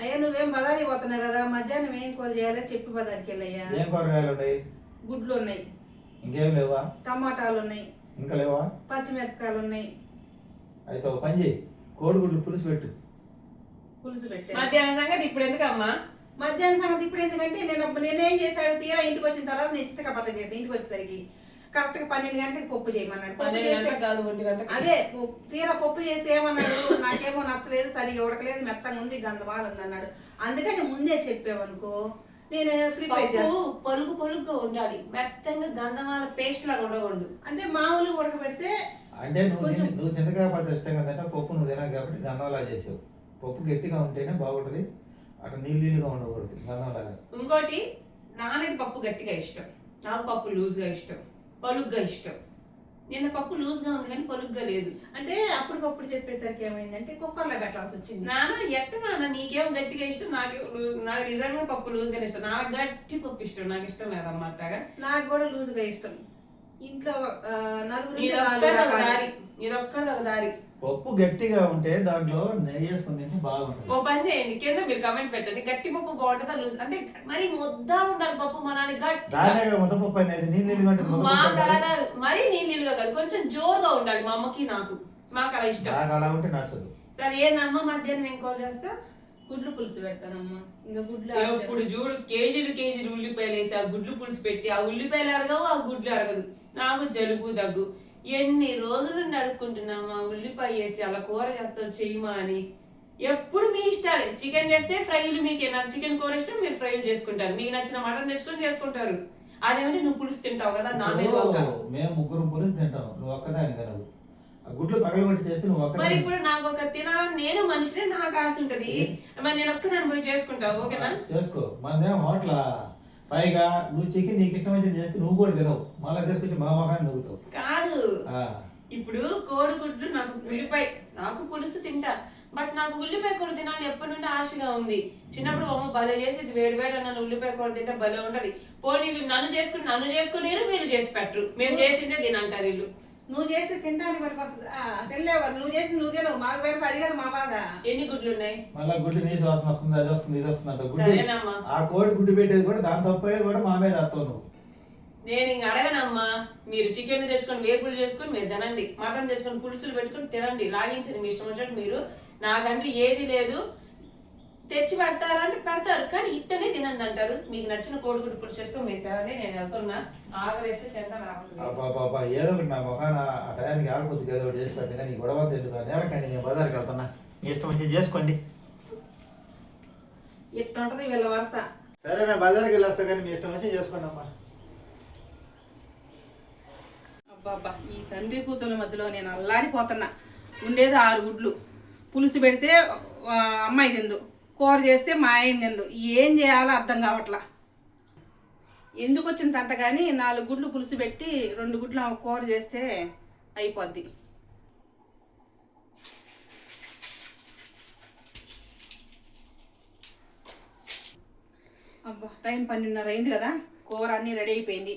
అయ్యా నువ్వేం బజారికి పోతున్నావు కదా, మధ్యాహ్నం ఏం కూర చేయాలో చెప్పి బజారికి వెళ్ళయ్యా. ఏం కూరగాయలు ఉన్నాయి? గుడ్లు ఉన్నాయి. ఇంకేం లేవా? టమాటాలు ఉన్నాయి. ఇంకా లేవా? పచ్చిమిరపకాయలు ఉన్నాయి. అయితే ఒక పని చేయి, కోడిగుడ్లు పులుసు పెట్టు. పులుసు పెట్టే మధ్యాహ్నం సంగతి ఇప్పుడు ఎందుకమ్మా? మధ్యాహ్నం సంగతి ఇప్పుడు ఎందుకంటే నేనేం చేశాడు, తీరా ఇంటికి వచ్చిన తర్వాత నేను చిత్తకపత్త చేసి ఇంటికి వచ్చేసరికి కరెక్ట్ గా 12 గంటలకు పప్పు చేయమన్నాడు. పప్పు చేస్తే అదే తీరా పప్పు చేస్తే ఏమన్నాడు, నాకేమో నచ్చలేదు, సరిగా ఉడకలేదు, మెత్తంగా ఉంది, గంధమాలు ఉంది అన్నాడు. అందుకని ముందే చెప్పావనుకో నేను ప్రిపేర్ చేస్తాను. పొలుగుగా ఉండాలి, మెత్తంగా గంధమాల పేస్ట్ లాగా ఉండకూడదు. అంటే మామూలుగా ఉడకబెడితే అంటే నువ్వు చింతకాయ పచ్చడి ఇష్టం కదంటే పప్పు నువ్వు తినాలి కాబట్టి గంధంలా చేసావు. పప్పు గట్టిగా ఉంటేనే బాగుంటుంది, అటు నీళ్ళుగా ఉండకూడదు గంధంలాగా. ఇంకోటి, నాన్నకి పప్పు గట్టిగా ఇష్టం, నాకు పప్పు లూజ్గా ఇష్టం, పలుగ్గా ఇష్టం. నిన్న పప్పు లూజ్గా ఉంది కానీ పలుగ్గా లేదు. అంటే అప్పటికప్పుడు చెప్పేసరికి ఏమైందంటే కుక్కర్లో పెట్టాల్సి వచ్చింది. నాన్న నీకేమో గట్టిగా ఇష్టం, నాకు నిజంగా పప్పు లూజ్గానే ఇష్టం. నాకు గట్టి పప్పు ఇష్టం, నాకు ఇష్టం లేదన్నమాట. నాకు కూడా లూజ్గా ఇష్టం. ఇంట్లో నీరొక్కది ఒక దారి. పప్పు గట్టిగా ఉంటే దాంట్లో నెయ్యి వేసుకుని తింటే బాగుంటుంది. ఓ పని చేయండి, కింద మీరు కమెంట్ పెట్టండి, గట్టి పప్పు బాగుంటుందా లూజ్ అంటే మరి ముద్ద ఉండాలి పప్పు, మా నాన్న గట్టి ముద్దపప్పు అనేది నీళ్ళుగా ఉంటుంది. మాకు అలా కాదు, మరీ నీళ్ళుగా కాదు, కొంచెం జోరుగా ఉండాలి. మా అమ్మకి మాకు అలా ఇష్టం. నాకు అలా ఉంటే నచ్చదు. సరే ఏందమ్మా మధ్యాహ్నం ఏం కూర చేస్తా? గుడ్లు పులుసు పెడతానమ్మా. ఇంకా గుడ్లు ఇప్పుడు చూడు, కేజీలు ఉల్లిపాయలు వేసి ఆ గుడ్లు పులుసు పెట్టి ఆ ఉల్లిపాయలు అరగవు, ఆ గుడ్లు అరగదు. నాకు జలుబు దగ్గు, ఎన్ని రోజులు నుండి అడుక్కుంటున్నామా ఉల్లిపాయ వేసి అలా కూర చేస్తారు చెయ్యమా అని. ఎప్పుడు మీ ఇష్టాలే. చికెన్ చేస్తే ఫ్రైలు మీకే, నాకు చికెన్ కూర ఇష్టం, మీరు ఫ్రైలు చేసుకుంటారు. మీకు నచ్చిన మటన్ తెచ్చుకొని చేసుకుంటారు. అదేమిటి నువ్వు పులుసు తింటావు కదా, నా మీద మేము ముగ్గురు పులుసు తింటాం, నువ్వు ఒక్కదాని కదా. గుడ్లు పగలగొట్టి చేస్తే నువ్వు ఒక్క. మరి ఇప్పుడు నాకు ఒక తినాలని నేను మనిషినే, నాకు ఆశ ఉంటది. మరి నేను ఒక్కదాన్ని పోయి చేసుకుంటావు, ఓకేనా? చేసుకో, మనదేం హోటల్. పైగా నువ్వు చికెన్ నీకు ఇష్టం వచ్చిన చేస్తే నువ్వు కూడా తినవు, మళ్ళీ తీసుకొచ్చి మా మొహాన్ని నవ్వుతావు. కాదు, ఇప్పుడు కోడిగుడ్లు నాకు పులుసు తింటా, బట్ నాకు ఉల్లిపాయ కూర తినాలని ఎప్పటి నుండి ఆశగా ఉంది. చిన్నప్పుడు అమ్మ భలే చేసి వేడి అన్న ఉల్లిపాయ కూర తింటే భలే ఉంటది. పోనీ నన్ను చేసుకుని వీళ్ళు చేసి పెట్టరు, మేము చేసిందే తినంటారు వీళ్ళు. నువ్వు చేస్తే తింటానికి పనికి వస్తుంది. తెలియవారు నువ్వు చేసి నువ్వు తినవు, మాకు పెడితే అది కదా మా బాధ. ఎన్ని గుడ్లు ఉన్నాయి? మళ్ళీ గుడ్డు నీ వాసన వస్తుంది, అది వస్తుంది, ఇది వస్తుంది అంట. గుడ్డు ఆ కోడి గుడ్డు పెట్టేది కూడా దాని తప్పే కూడా మా మీద వస్తావు నువ్వు. నేను ఇంక అడగనమ్మా, మీరు చికెన్ తెచ్చుకొని వేపులు చేసుకుని మీరు తినండి, మటన్ తెచ్చుకొని పులుసులు పెట్టుకుని తినండి, లాగించండి మీ ఇష్టం వచ్చినట్టు. మీరు నాకంటూ ఏది లేదు, తెచ్చి పెడతారా అంటే పెడతారు, కానీ ఇట్టనే తినండి అంటారు. మీకు నచ్చిన కోడిగుడ్డు పులుసు చేసుకొని మీరు తినండి. నేను వెళ్తున్నా, ఆగలేస్తే తింటాను. ఏదో ఒకటి నా మొహాన ఆ టయానికి ఆగపోతుంది, ఏదో ఒకటి చేసి పెట్టినా నీ గొడవ ఎందుకు నేలకండి. నేను బజార్కి వెళ్తున్నా, మీ ఇష్టం వచ్చి చేసుకోండి. ఇట్టుంటది వీళ్ళ వరుస. సరే నేను బజార్కి వెళ్ళొస్తా, కానీ మీ ఇష్టం వచ్చి చేసుకోండి అమ్మా. అబ్బాబ్బా, ఈ తండ్రి కూతుల మధ్యలో నేను అల్లాడిపోతున్నా. ఉండేది 6 గుడ్లు, పులుసు పెడితే అమ్మాయి తిందు, కూర చేస్తే మా ఆయన తిండు. ఏం చేయాలో అర్థం కావట్లా. ఎందుకు వచ్చిన తంట కానీ 4 గుడ్లు పులుసు పెట్టి 2 గుడ్లు కూర చేస్తే అయిపోద్ది. అబ్బా, టైం 12:30 అయింది కదా, కూర అన్నీ రెడీ అయిపోయింది.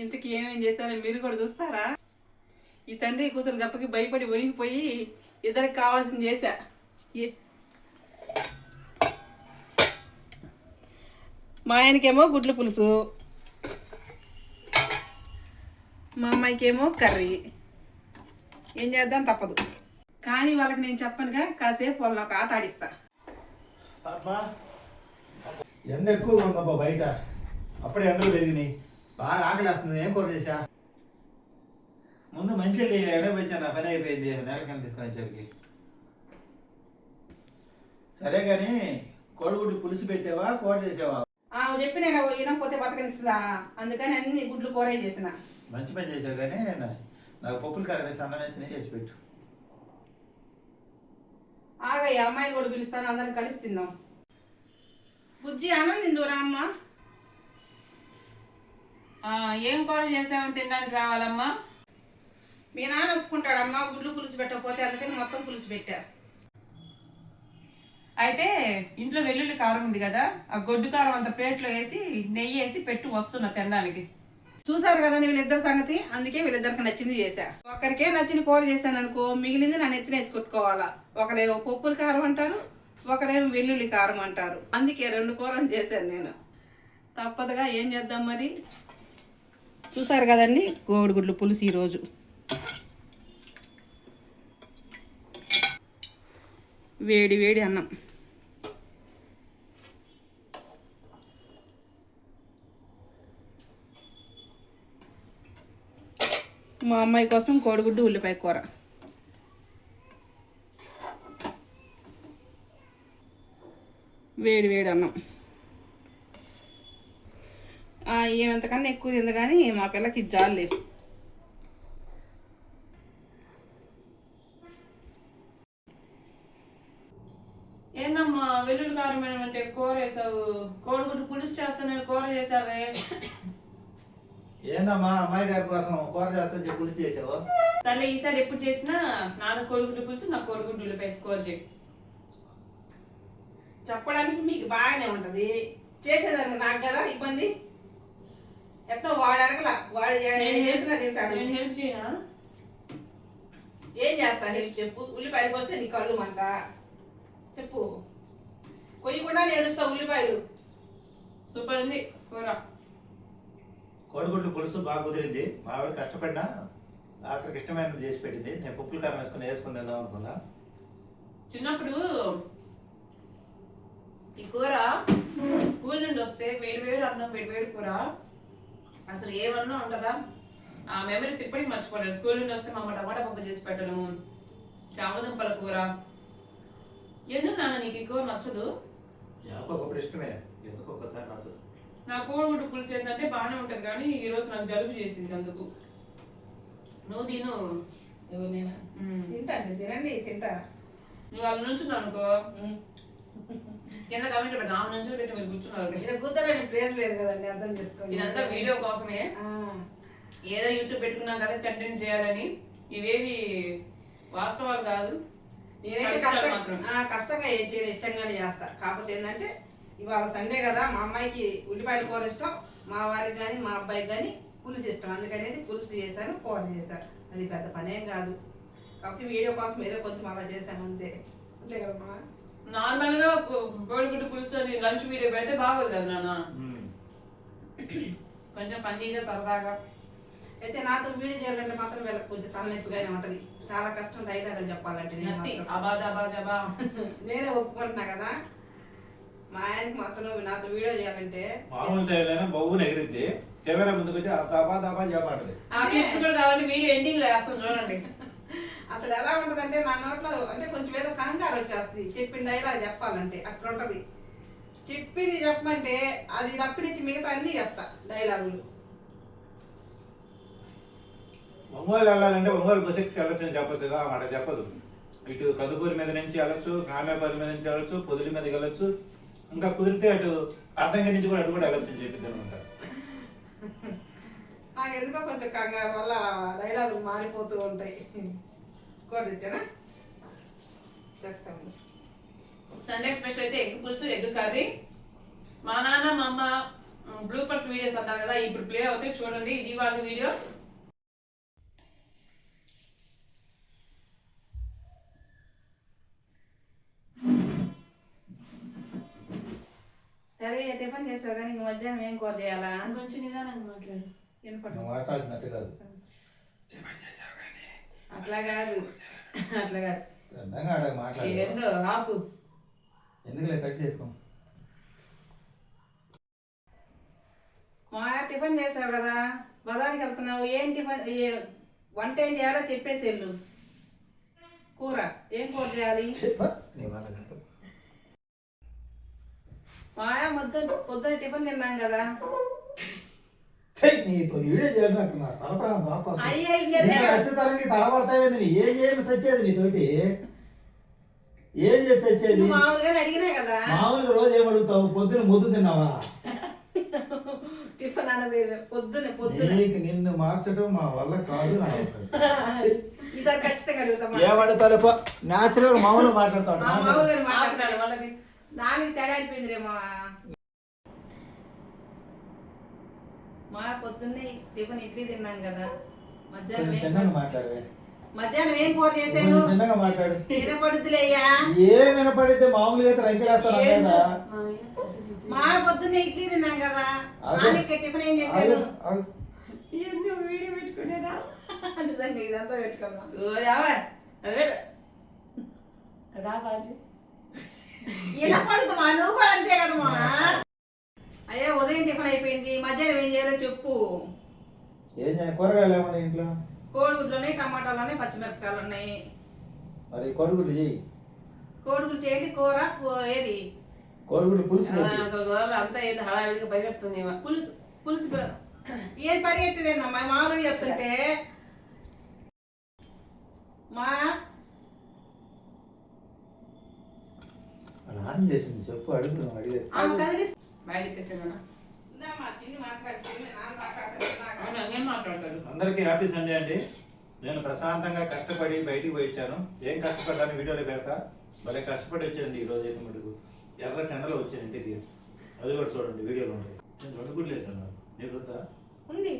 ఇంతకీ ఏమేం చేస్తారో మీరు కూడా చూస్తారా? ఈ తండ్రి కూతురు దెబ్బకి భయపడి ఒరిగిపోయి ఇద్దరికి కావాల్సింది చేశా. మా ఆయనకేమో గుడ్ల పులుసు, మా అమ్మాయికేమో కర్రీ. ఏం చేద్దాం తప్పదు, కానీ వాళ్ళకి నేను చెప్పనుగా కాసేపు వాళ్ళని ఒక ఆట ఆడిస్తా. ఎండ ఎక్కువగా ఉందబ్బా బయట, అప్పుడే ఎండలు పెరిగినాయి, బాగా ఆకలి వస్తుంది. ఏం కూర చేసా? ముందు మంచి ఎండపోయిచ్చా, నా పని అయిపోయింది. నేలకన్నా తీసుకొని వచ్చేకి. సరే కానీ కోడిగుడ్డు పులుసు పెట్టావా, కూర చేసావా? చెప్పి నేను వినకపోతే బతకనిస్తుందా, అందుకని అన్ని గుడ్లు కూర చేసిన. మంచి పని చేసావు, కానీ నాకు పప్పులు కారం వేసి అన్నం వేసి చేసి పెట్టు. ఆగయ్య, అమ్మాయిని కూడా పిలుస్తాను, అందరం కలిసి తిందాం. బుజ్జి అన్నం తిందురా అమ్మ. ఏం కూర చేసామని తినడానికి రావాలమ్మా? మీ నాన్న ఒప్పుకుంటాడమ్మా గుడ్లు పులుసు పెట్టకపోతే, అందుకని మొత్తం పులుసు పెట్టా. అయితే ఇంట్లో వెల్లుల్లి కారం ఉంది కదా, ఆ గొడ్డు కారం అంత ప్లేట్లో వేసి నెయ్యి వేసి పెట్టి వస్తున్నా తినడానికి. చూసారు కదా వీళ్ళిద్దరి సంగతి, అందుకే వీళ్ళిద్దరికి నచ్చింది చేశా. ఒకరికే నచ్చిన కూర చేశాను అనుకో, మిగిలింది నన్ను ఎత్తినేసి కొట్టుకోవాలా. ఒకరేమో పప్పులు కారం అంటారు, ఒకరేమో వెల్లుల్లి కారం అంటారు. అందుకే 2 కూరలు చేశాను నేను. తప్పదుగా ఏం చేద్దాం మరి. చూసారు కదండి కోడిగుడ్లు పులుసు ఈరోజు. వేడి వేడి అన్నం. మా అమ్మాయి కోసం కోడిగుడ్డు ఉల్లిపాయ కూర. వేడి వేడి అన్నం. ఏమంతకన్నా ఎక్కువ తింది కానీ మా పిల్లకి జాలే. ఏందమ్మా వెల్లుల్లి కారం అంటే కూర వేసావు, కోడిగుడ్డు పులుసు చేస్తాను కూర చేసావే. ఏందమ్మా అమ్మాయి గారి కోసం కూర చేస్తా పులుసు చేసావు? సరే ఈసారి ఎప్పుడు చేసినా నాన్న కోడిగుడ్డు పులుసు, నా కోడిగుడ్డు ఉల్లిపాయ కూర చేయి. చెప్పడానికి మీకు బాగానే ఉంటుంది, చేసేదానికి నాకు కదా ఇబ్బంది. ఎట్లా వాడు అడగల, వాడు చేసినా తింటాడు. నేను హెల్ప్ చేయనా? ఏం చేస్తా హెల్ప్ చెప్పు. ఉల్లిపాయలు పోస్తే నీ కళ్ళు మంట చెప్పు. కొయ్యకుండా నేడుస్తావు ఉల్లిపాయలు. సూపర్ ఉంది కూర. కోడిగుడ్లు పులుసు బాగా కుదిరింది. మా ఆవిడ కష్టపడినా ఆఖరికి ఇష్టమైనది చేసి పెట్టింది. నేను పప్పుల కారం వేసుకుని తిందాం అనుకున్నా. చిన్నప్పుడు ఈ కూర స్కూల్ నుండి వస్తే వేడి వేడి అన్నం, వేడి వేడి కూర, అసలు ఏమన్నా ఉంటుందా? ఆ మెమరీస్ ఇప్పటికీ మర్చిపోలేదు. స్కూల్ నుండి వస్తే మా అమ్మ టమాటా పప్పు చేసి పెట్టడము, చామదుంపల కూర. ఎందుకు నాన్న నీకు ఈ కూర నచ్చదు? ఒక్కొక్కప్పుడు ఇష్టమే, ఎందుకు ఒక్కసారి నచ్చదు. నా కోడిగుడ్డు పులుసు ఏంటంటే బాగానే ఉంటుంది కానీ ఈరోజు నాకు జలుబు చేసింది. అందుకు నువ్వు తిను. ఎవరు నేను తింటాను, తినండి తింటా. నువ్వు వాళ్ళ నుంచి అనుకో కింద కమెంట్ పెడతా. ఆమె నుంచి పెట్టి మీరు కూర్చున్నారు. ఇక్కడ కూర్చోడానికి ప్లేస్ లేదు కదండి, అర్థం చేసుకోండి. ఇదంతా వీడియో కోసమే, ఏదో యూట్యూబ్ పెట్టుకున్నాం కదా కంటెంట్ చేయాలని. ఇవేవి వాస్తవాలు కాదు. నేనైతే కష్టంగా ఏం చేయను, ఇష్టంగానే చేస్తా. కాకపోతే ఏంటంటే ఇవాళ సండే కదా, మా అమ్మాయికి ఉల్లిపాయల కూర ఇష్టం, మా వారికి కానీ మా అబ్బాయికి కానీ పులుసు ఇష్టం. అందుకనేది పులుసు చేశాను, కూర చేశాను. అది పెద్ద పనేం కాదు. కాకపోతే వీడియో కోసం ఏదో కొంచెం అలా చేశాను అంతే. అంతే కదమ్మా. నార్మల్ గా కోడిగుడ్డు పులుసు లంచ్ వీడియో పెడితే బాగోదు కదా నాన్న, కొంచెం ఫన్నీగా సరదాగా. అయితే నాతో వీడియో చేయాలంటే మాత్రం వీళ్ళకి కొంచెం తలనొప్పిగానే ఉంటది. చాలా కష్టం డైలాగ్ చెప్పాలంటే. నేనే ఒప్పుకుంటున్నా కదా. మా ఆయనకి మొత్తం నాతో వీడియో చేయాలంటే మామూలు టైంలో బొవ్వును ఎగిరిద్ది, కెమెరా ముందుకు వచ్చి దాబా దాబా చెప్పాలి. కాబట్టి వీడియో ఎండింగ్ లో వేస్తాం చూడండి. అసలు ఎలా ఉంటదంటే నా నోట్లో అంటే కొంచెం ఏదో కంగారు వచ్చేస్తుంది చెప్పిన డైలాగ్ చెప్పాలంటే. అట్లా ఉంటది. చెప్పింది చెప్పమంటే అది తప్పినిచ్చి మిగతా అన్ని చెప్తా డైలాగులు. ఒంగోలు వెళ్ళాలంటే ఒంగోలు బస్ ఎక్కి వెళ్ళొచ్చు అని చెప్పొచ్చుగా, మాట చెప్పదు. ఇటు కందుకూరి మీద నుంచి వెళ్ళొచ్చు, కామేపల్లి మీద నుంచి వెళ్ళొచ్చు, పొదుల మీదకి వెళ్ళొచ్చు, ఇంకా కుదిరితే అటు అర్థంగా నుంచి కూడా అటు కూడా వెళ్ళొచ్చు అని చెప్పింది అనమాట. నాకు ఎందుకో కొంచెం కంగారు వల్ల డైలాగులు మారిపోతూ ఉంటాయి. కూర తెచ్చానా చేస్తాము. సండే స్పెషల్ అయితే ఎగ్ పులుసు, ఎగ్ కర్రీ. మా నాన్న మా అమ్మ బ్లూపర్స్ వీడియోస్ అంటారు కదా, ఇప్పుడు ప్లే అవుతాయి చూడండి. ఇది వాళ్ళ వీడియో. సరే టిఫిన్ చేసావు కానీ ఇంక మధ్యాహ్నం ఏం కూర చేయాలా? కొంచెం నిదానంగా మాట్లాడు. మాట్లాడుతున్నట్టు కాదు. అట్లా కాదు, అట్లా కాదు. మాట్లాడు. ఆపు. ఎందుకులే కట్ చేసుకో. మా టిఫిన్ చేసావు కదా, బజార్కి వెళ్తున్నావు. ఏం టిఫిన్ వంట ఏం చేయాలో చెప్పేసి వెళ్ళు. కూర ఏం కూర చేయాలి? మాయా పొద్దున టిఫిన్ తిన్నాం కదా. నీతో వీడియో చేయాలి నాకు నా తలపడం బాగా అయ్యా తలపడతావేంది. ఏం చేయని సచ్చేది నీతోటి, ఏం చేసి వచ్చేది? మామూలుగా అడిగినా కదా. మామూలుగా రోజు ఏమడుగుతావు? పొద్దున ముద్దు తిన్నావా? టిఫిన్ అన్న పొద్దున నిన్ను మార్చడం మా వల్ల కాదు. ఈసారి ఖచ్చితంగా అడుగుతాం. ఏమడుగుతారు? న్యాచురల్ మామూలుగా మాట్లాడతాడు. వాళ్ళకి నాలుగు తేడా అయిపోయిందిరేమో. మా పొద్దున్నే టిఫిన్ ఇడ్లీ తిన్నాం కదా. మధ్యాహ్నం మాట్లాడవే. మధ్యాహ్నం ఏం కూర చేశాను? కొంచెం చిన్నగా మాట్లాడు. వినపడుతులే అయ్యా. ఏం వినపడితే మామూలుగా అయితే రంకెలేస్తాను కదా. మా పొద్దున్నే ఇడ్లీ తిన్నాం కదా. అదే. నాన్నకి టిఫిన్ ఏం చేశాను? ఇవన్నీ వీడియో పెట్టుకునేదా? నిజంగా ఇదంతా పెట్టుకున్నాం. అదే రా బాజీ. వినపడుతుమా? నువ్వు కూడా అంతే కదమ్మా. అయ్యా ఉదయం టిఫిన్ అయిపోయింది, మధ్యాహ్నం ఏం చేయాలో చెప్పు. ఏం చేయాలి? కూరగాయలు ఏమన్నా ఇంట్లో? కోడిగుడ్లు ఉన్నాయి, టమాటాలు ఉన్నాయి, పచ్చిమిరపకాయలు ఉన్నాయి. మరి కోడిగుడ్లు చెయ్యి. కోడిగుడ్లు చేయండి. కూర ఏది? కోడిగుడ్లు పులుసు ఆ, పెట్టు. అసలు గోదావరి అంతా ఏదో హడావిడిగా పరిగెడుతుంది ఈమె. పులుసు పులుసు ఏం పరిగెత్తదేందమ్మా మామూలుగా చెప్తుంటే. మా అది ఆన్ చేసింది చెప్పు, అడుగు అడిగేది. ఆమె కదిలి బయట చెప్పేసేదన్నా. ఇందామా తిని మాట్లాడుతుంది, నాన్న మాట్లాడతాడు. అవును, ఏం మాట్లాడతాడు? అందరికీ హ్యాపీ సండే అండి. నేను ప్రశాంతంగా కష్టపడి బయటికి పోయి వచ్చాను. ఏం కష్టపడ్డాను వీడియోలో పెడతా. భలే కష్టపడి వచ్చానండి ఈ రోజు అయితే మటుకు. ఎర్ర టెండలో వచ్చాను ఇంటికి. అది కూడా చూడండి వీడియోలో ఉంది. నేను 2 గుడ్లు వేసాను. నీకు వద్దా? ఉంది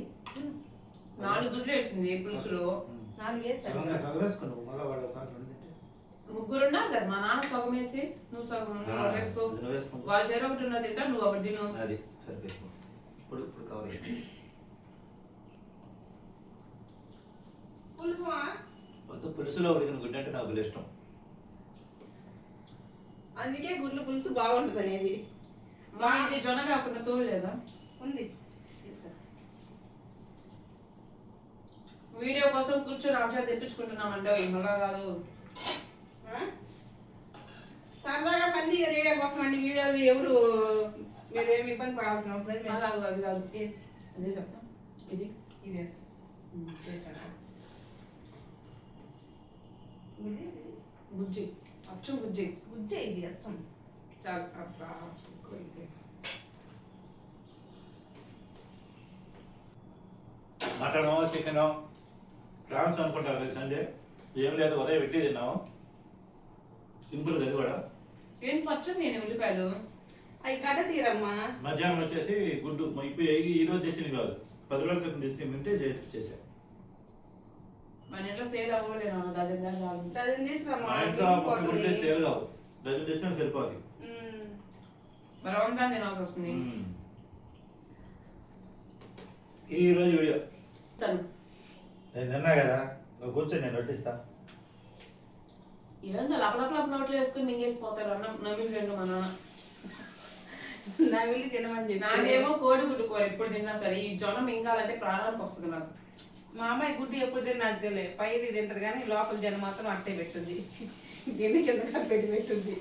4 గుడ్లు వేసింది పులుసులో. 4 వేస్తాను. చదివేసుకున్నావు మళ్ళీ వాడు ఒక 2 తింటే. 3 ఉన్నారు కదా, మా నాన్న సగం వేసి నువ్వు సగం వేసుకో. నువ్వు వేసుకుంటా. వాళ్ళు చెర ఒకటి ఉన్నది తింటా, నువ్వు ఒకటి తిను. అది సరిపోయింది. ఇప్పుడు కవర్ అయ్యింది. పులుసు వద్దు, పులుసులో ఉడికిన గుడ్డు అంటే నాకు భలే ఇష్టం. అందుకే గుడ్లు పులుసు బాగుంటుంది అనేది. మా ఇది జొన్న కాకుండా తోడు లేదా? ఉంది. వీడియో కోసం కూర్చొని ఆమె తెప్పించుకుంటున్నామంటే మళ్ళా కాదు. సరదాగా ఫన్నీగా రేడియో కోసం అన్ని వీడియోలు ఎవరు మీరేమి ఇబ్బంది పడాల్సిన అవసరం లేదు. కాదు అది కాదు, అదే చెప్తా. ఇది ఇదే చేస్తారా? గుజ్జి, అచ్చం గుజ్జి. గుజ్జే ఇది అర్థం. చాలు అబ్బా కొరికే. మటన్ చికెన్ ప్రాన్స్ అనుకుంటారు కదా సండే. ఏం లేదు, ఉదయం ఇడ్లీ తిన్నాము. సింపుల్ అది కూడా. ఏం పచ్చడి నేను ఉల్లిపాయలు. అవి గడ్డ తీరమ్మా. మధ్యాహ్నం వచ్చేసి గుడ్డు ఇప్పుడు ఈ రోజు తెచ్చినవి కాదు, 10 రోజుల క్రితం తెచ్చి చేశాను. మన ఇంట్లో సేల్ అవ్వలేను, డజన్ దాకా చాలు. డజన్ తీసుకురమ్మా. మా ఇంట్లో గుడ్డు తెచ్చి సేల్ కావు, డజన్ తెచ్చినా సరిపోతుంది. మరి వంతా తినాల్సి వస్తుంది. ఈ రోజు వీడియో తను నేను తిన్నా కదా, నువ్వు కూర్చొని నేను వడ్డిస్తా. ఏందో లపలపలప నోట్లు వేసుకుని మింగేసిపోతారు అన్నం నవ్వులు రెండు మా నాన్న. నా వెళ్ళి తినమని చెప్పి. నాకేమో కోడిగుడ్డు కూర ఎప్పుడు తిన్నా సరే ఈ జొన్న మింగాలంటే ప్రాణానికి వస్తుంది నాకు. మా అమ్మాయి గుడ్డు ఎప్పుడు తిన్నా నాకు తెలియదు. పైది తింటది కానీ లోపల జనం మాత్రం అట్టే పెట్టుద్ది. గిన్నె కింద పెట్టి పెట్టుద్ది.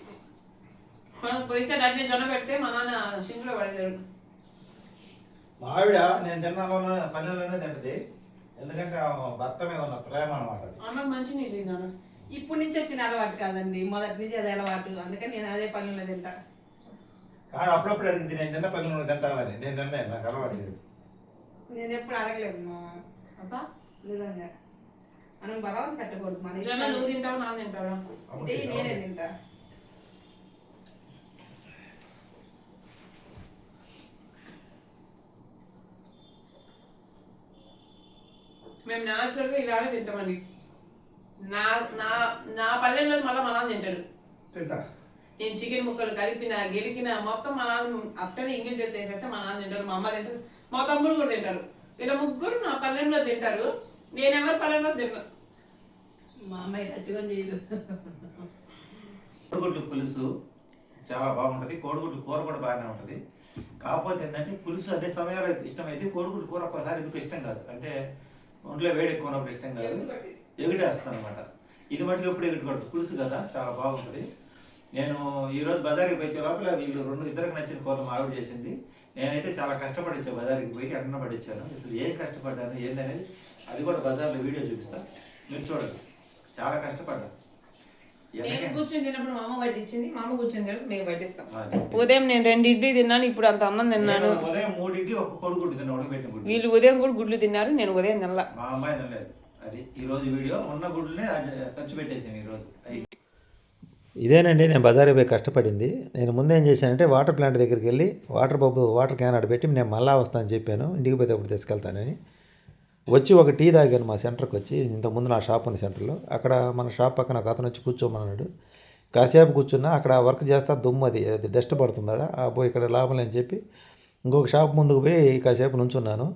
మనం పోయిసారి అన్నీ జొన్న పెడితే మా నాన్న సింకులో పడేదాడు. మా ఆవిడ నేను తిన్నాను పల్లెల్లోనే తింటది, ఎందుకంటే భర్త మీద ఉన్న ప్రేమ అనమాట. అన్నకు మంచి నీళ్ళు నాన్న. ఇప్పుడు నుంచి వచ్చిన అలవాటు కాదండి, మొదటి నుంచి అది అలవాటు. అందుకని నేను అదే పనుల్లో తింటా. కానీ అప్పుడప్పుడు అడిగింది నేను తిన్న పల్లెల్లో తింటావని. నేను తిన్నాను, నాకు అలవాటు లేదు. నేను ఎప్పుడు అడగలేదు మా అబ్బా నిజంగా. మనం బలవంత పెట్టకూడదు. మన జొన్న ఇష్టం. నువ్వు తింటావు నాన్న తింటారా? అంటే నేనే తింటా. మేము న్యాచురల్గా ఇలానే తింటామండి. నా నా నా పల్లెల్లో మళ్ళీ మా నాన్న తింటాడు. తింటా. నేను చికెన్ ముక్కలు కలిపిన గెలికిన మొత్తం మా నాన్న అట్టనే ఇంగిల్ చేతి వేసేస్తే మా నాన్న తింటారు, మా అమ్మ తింటారు, మా తమ్ముడు కూడా తింటారు. ఇలా ముగ్గురు నా పల్లెల్లో తింటారు. నేనెవరి పల్లెల్లో తిన్నా. మా అమ్మాయి టచ్గా చేయదు. కోడిగుడ్లు పులుసు చాలా బాగుంటుంది, కోడిగుడ్లు కూర కూడా బాగానే ఉంటుంది. కాకపోతే ఏంటంటే పులుసు అన్ని సమయాలు ఇష్టమైతే కోడిగుడ్లు కూర ఒకసారి ఎందుకు ఇష్టం కాదు అంటే ఒంట్లో వేడి ఎక్కువ ఉన్నప్పుడు ఇష్టం కాదు, ఎగిటేస్తాను అనమాట. ఇది మటుకు ఎప్పుడు ఎగిటకూడదు, పులుసు కదా చాలా బాగుంటుంది. నేను ఈరోజు బజార్కి పోయే లోపల వీళ్ళు ఇద్దరికి నచ్చిన కూర మా ఆవిడ చేసింది. నేనైతే చాలా కష్టపడి వచ్చాను, బజార్కి పోయి అన్న పడిచ్చాను. అసలు ఏం కష్టపడ్డాను ఏందనేది అది కూడా బజార్లో వీడియో చూపిస్తాను, మీరు చూడండి. చాలా కష్టపడ్డాను. నేను కూర్చొని తిన్నప్పుడు మా అమ్మ వడ్డించింది, మా అమ్మ కూర్చొని తిన్నప్పుడు మేము వడ్డిస్తాం. అది. ఉదయం నేను 2 ఇడ్లీ తిన్నాను, ఇప్పుడు అంత అన్నం తిన్నాను. నేను ఉదయం 3 ఇడ్లీ ఒక కోడిగుడ్డు తిన్నా, ఉడకబెట్టిన గుడ్డు. వీళ్ళు ఉదయం కూడా గుడ్లు తిన్నారు, నేను ఉదయం తినలా. మా అమ్మాయి తినలేదు. అది ఈ రోజు వీడియో. ఉన్న గుడ్లనే ఖర్చు పెట్టేసాం ఈరోజు. ఇదేనండి నేను బజార్కి పోయి కష్టపడింది. నేను ముందు ఏం చేశానంటే వాటర్ ప్లాంట్ దగ్గరికి వెళ్ళి వాటర్ క్యాన్ ఆడ పెట్టి నేను మళ్ళా వస్తానని చెప్పాను, ఇంటికి పోతే అప్పుడు తీసుకెళ్తానని. వచ్చి ఒక టీ తాగాను మా సెంటర్కి వచ్చి. ఇంతకుముందు నా షాప్ ఉంది సెంటర్లో. అక్కడ మన షాప్ పక్కన ఒక అతను వచ్చి కూర్చోమన్నాడు. కాసేపు కూర్చున్నా, అక్కడ వర్క్ చేస్తా దుమ్ము అది డస్ట్ పడుతుందా పోయి ఇక్కడ లాభం లేని చెప్పి ఇంకొక షాప్ ముందుకు పోయి కాసేపు నుంచున్నాను.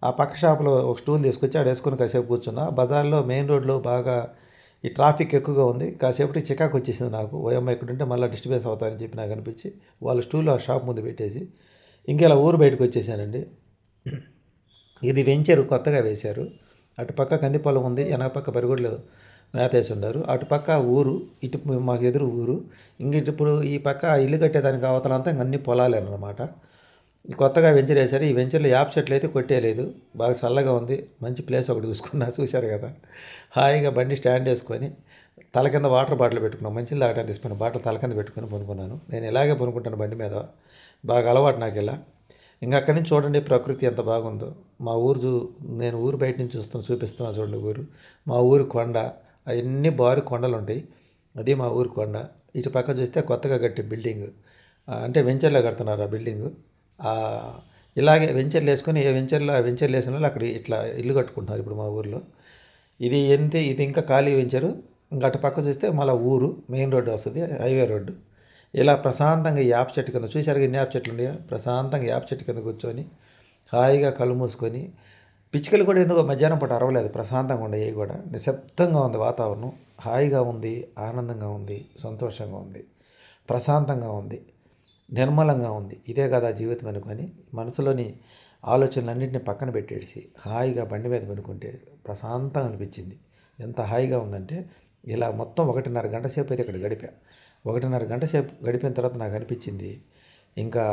ఆ పక్క షాప్లో ఒక స్టూల్ తీసుకొచ్చి ఆడ వేసుకొని కాసేపు కూర్చున్నా. బజార్లో మెయిన్ రోడ్లో బాగా ఈ ట్రాఫిక్ ఎక్కువగా ఉంది. కాసేపటికి చికాకు వచ్చేసింది నాకు. ఓయమ్మ ఎక్కడుంటే మళ్ళీ డిస్టర్బెన్స్ అవుతాయని చెప్పి నాకు అనిపించి వాళ్ళ స్టూల్ ఆ షాప్ ముందు పెట్టేసి ఇంకెలా ఊరు బయటకు వచ్చేసానండి. ఇది వెంచరు కొత్తగా వేశారు. అటు పక్క కందిపొలం ఉంది, వెనక పక్క బరిగొడ్లు మేత వేసి ఉన్నారు. అటు పక్క ఊరు, ఇటు మాకు ఎదురు ఊరు. ఇప్పుడు ఈ పక్క ఇల్లు కట్టేదానికి అవతలంతా అన్ని పొలాలే అన్నమాట. కొత్తగా వెంచర్ వేశారు. ఈ వెంచర్లో యాప్ చెట్లు అయితే కొట్టేయలేదు. బాగా చల్లగా ఉంది. మంచి ప్లేస్ ఒకటి చూశారు కదా. హాయిగా బండి స్టాండ్ వేసుకొని తల కింద వాటర్ బాటిల్ పెట్టుకున్నాను. మంచిది తాగడానికి తీసుకుని బాటిల్ తల కింద పెట్టుకొని పనుకున్నాను. నేను ఇలాగే పనుకుంటాను బండి మీద, బాగా అలవాటు నాకు ఇలా. ఇంకా అక్కడి నుంచి చూడండి ప్రకృతి ఎంత బాగుందో. మా ఊరు నేను ఊరు బయట నుంచి చూపిస్తున్నా చూడండి ఊరు. మా ఊరు కొండ, అవన్నీ బారు కొండలు ఉంటాయి. అది మా ఊరు కొండ. ఇటు పక్క చూస్తే కొత్తగా కట్టే బిల్డింగ్, అంటే వెంచర్లో కడుతున్నారు ఆ బిల్డింగు. ఇలాగే వెంచర్లు వేసుకొని ఏ వెంచర్లో ఆ వెంచర్లు వేసిన వాళ్ళు అక్కడ ఇట్లా ఇల్లు కట్టుకుంటున్నారు ఇప్పుడు మా ఊర్లో. ఇది ఇంకా ఖాళీ వెంచరు. ఇంకా అటు పక్క చూస్తే మళ్ళీ ఊరు మెయిన్ రోడ్డు వస్తుంది, హైవే రోడ్డు. ఇలా ప్రశాంతంగా ఈ యాప్ చెట్టు కింద చూశారు ఎన్ని యాప్ చెట్లు ఉన్నాయో. ప్రశాంతంగా యాప్ చెట్టు కింద కూర్చొని హాయిగా కళ్ళు మూసుకొని, పిచ్చుకలు కూడా ఎందుకో మధ్యాహ్నం పూట అరవలేదు, ప్రశాంతంగా ఉండేవి కూడా. నిశ్శబ్దంగా ఉంది వాతావరణం, హాయిగా ఉంది, ఆనందంగా ఉంది, సంతోషంగా ఉంది, ప్రశాంతంగా ఉంది, నిర్మలంగా ఉంది. ఇదే కదా జీవితం అనుకొని మనసులోని ఆలోచనలన్నింటినీ పక్కన పెట్టేసి హాయిగా బండి మీద పనుకుంటే ప్రశాంతంగా అనిపించింది. ఎంత హాయిగా ఉందంటే ఇలా మొత్తం 1.5 గంట సేపు అయితే ఇక్కడ గడిపా. 1.5 గంట సేపు గడిపిన తర్వాత నాకు అనిపించింది ఇంకా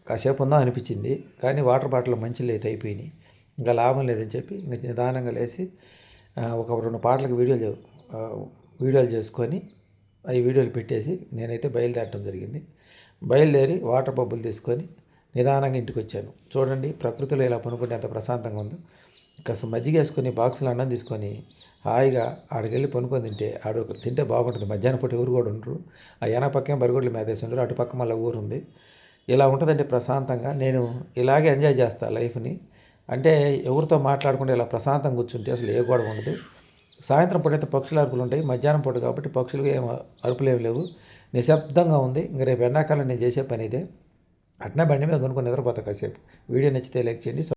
కాసేపు ఉందా అనిపించింది. కానీ వాటర్ బాటిల్ మంచిలు అయితే అయిపోయినాయి. ఇంకా లాభం లేదని చెప్పి ఇంకా నిదానంగా లేచి ఒక 2 పాటలకు వీడియోలు చేసుకొని అవి వీడియోలు పెట్టేసి నేనైతే బయలుదేరటం జరిగింది. బయలుదేరి వాటర్ బబ్బులు తీసుకొని నిదానంగా ఇంటికి వచ్చాను. చూడండి ప్రకృతిలో ఇలా పనుకుంటే ఎంత ప్రశాంతంగా ఉందో. కాస్త మజ్జిగ వేసుకొని బాక్సులో అన్నం తీసుకొని హాయిగా ఆడికెళ్ళి పనుకొని తింటే బాగుంటుంది. మధ్యాహ్నం పూట ఎవరు కూడా ఉండరు. ఆ వెనక పక్కేం బరిగొడ్లు మేదేసి ఉండరు, అటు పక్క మళ్ళీ ఊరు ఉంది. ఇలా ఉంటుందంటే ప్రశాంతంగా. నేను ఇలాగే ఎంజాయ్ చేస్తాను లైఫ్ని. అంటే ఎవరితో మాట్లాడకుండా ఇలా ప్రశాంతంగా కూర్చుంటే అసలు ఏ గొడవ ఉండదు. సాయంత్రం పూట అయితే పక్షుల అరుపులు ఉంటాయి. మధ్యాహ్నం పూట కాబట్టి పక్షులు ఏం అరుపులు ఏమి లేవు, నిశ్శబ్దంగా ఉంది. ఇంక రేపు ఎండాకాలం నేను చేసే పని ఇదే. అట్నే బండి మీద కొనుక్కొని నిద్రపోతా కాసేపు. వీడియో నచ్చితే లైక్ చేయండి.